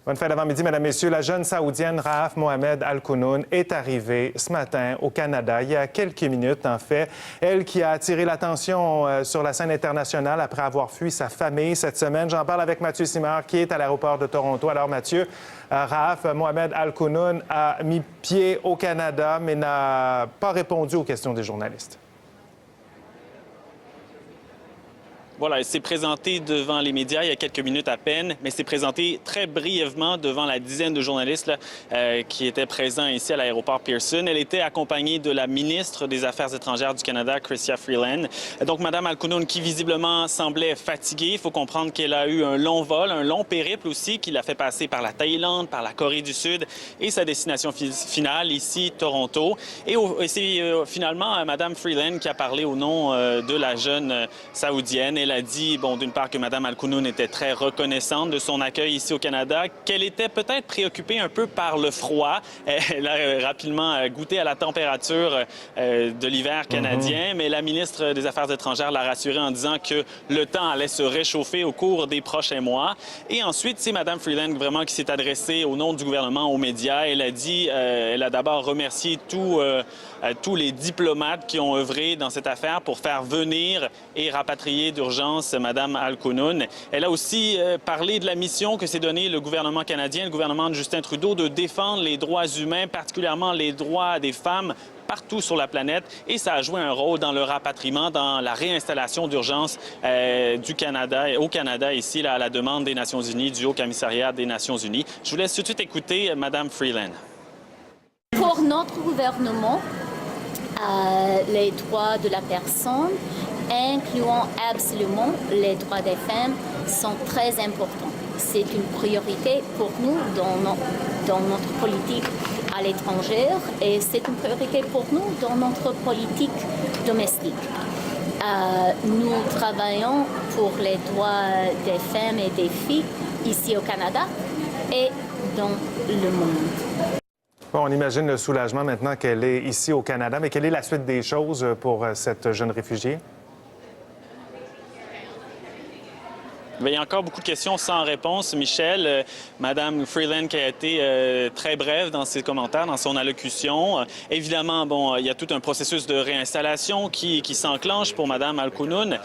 Bonne fin d'avant-midi, Mesdames, Messieurs. La jeune Saoudienne Rahaf Mohamed Al-Kounoun est arrivée ce matin au Canada, il y a quelques minutes, en fait. Elle qui a attiré l'attention sur la scène internationale après avoir fui sa famille cette semaine. J'en parle avec Mathieu Simard, qui est à l'aéroport de Toronto. Alors, Mathieu, Rahaf Mohamed Al-Kounoun a mis pied au Canada, mais n'a pas répondu aux questions des journalistes. Voilà, elle s'est présentée devant les médias il y a quelques minutes à peine, mais s'est présentée très brièvement devant la dizaine de journalistes qui étaient présents ici à l'aéroport Pearson. Elle était accompagnée de la ministre des Affaires étrangères du Canada, Chrystia Freeland. Donc, Mme Al-Kounoun, qui visiblement semblait fatiguée. Il faut comprendre qu'elle a eu un long vol, un long périple aussi, qui l'a fait passer par la Thaïlande, par la Corée du Sud et sa destination finale, ici, Toronto. Et c'est finalement Mme Freeland qui a parlé au nom de la jeune Saoudienne. Elle a dit, bon, d'une part que Mme Al-Kounoun était très reconnaissante de son accueil ici au Canada, qu'elle était peut-être préoccupée un peu par le froid. Elle a rapidement goûté à la température de l'hiver canadien, mais la ministre des Affaires étrangères l'a rassurée en disant que le temps allait se réchauffer au cours des prochains mois. Et ensuite, c'est Mme Freeland vraiment qui s'est adressée au nom du gouvernement aux médias. Elle a dit, elle a d'abord remercié tous les diplomates qui ont œuvré dans cette affaire pour faire venir et rapatrier d'urgence Mme Al-Kounoun. Elle a aussi parlé de la mission que s'est donnée le gouvernement canadien, le gouvernement de Justin Trudeau, de défendre les droits humains, particulièrement les droits des femmes partout sur la planète. Et ça a joué un rôle dans le rapatriement, dans la réinstallation d'urgence du Canada, au Canada, ici, là, à la demande des Nations unies, du Haut-Commissariat des Nations unies. Je vous laisse tout de suite écouter Mme Freeland. Pour notre gouvernement, les droits de la personne, incluant absolument les droits des femmes, sont très importants. C'est une priorité pour nous dans notre politique à l'étranger et c'est une priorité pour nous dans notre politique domestique. Nous travaillons pour les droits des femmes et des filles ici au Canada et dans le monde. Bon, on imagine le soulagement maintenant qu'elle est ici au Canada, mais quelle est la suite des choses pour cette jeune réfugiée? Bien, il y a encore beaucoup de questions sans réponse, Michel. Mme Freeland qui a été très brève dans ses commentaires, dans son allocution. Évidemment, bon, il y a tout un processus de réinstallation qui s'enclenche pour Mme Al-Kounoun.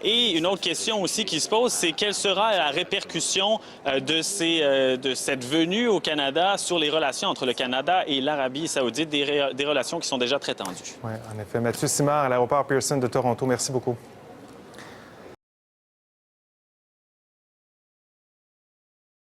Et une autre question aussi qui se pose, c'est quelle sera la répercussion de cette venue au Canada sur les relations entre le Canada et l'Arabie saoudite, des relations qui sont déjà très tendues. Oui, en effet. Mathieu Simard à l'aéroport Pearson de Toronto. Merci beaucoup.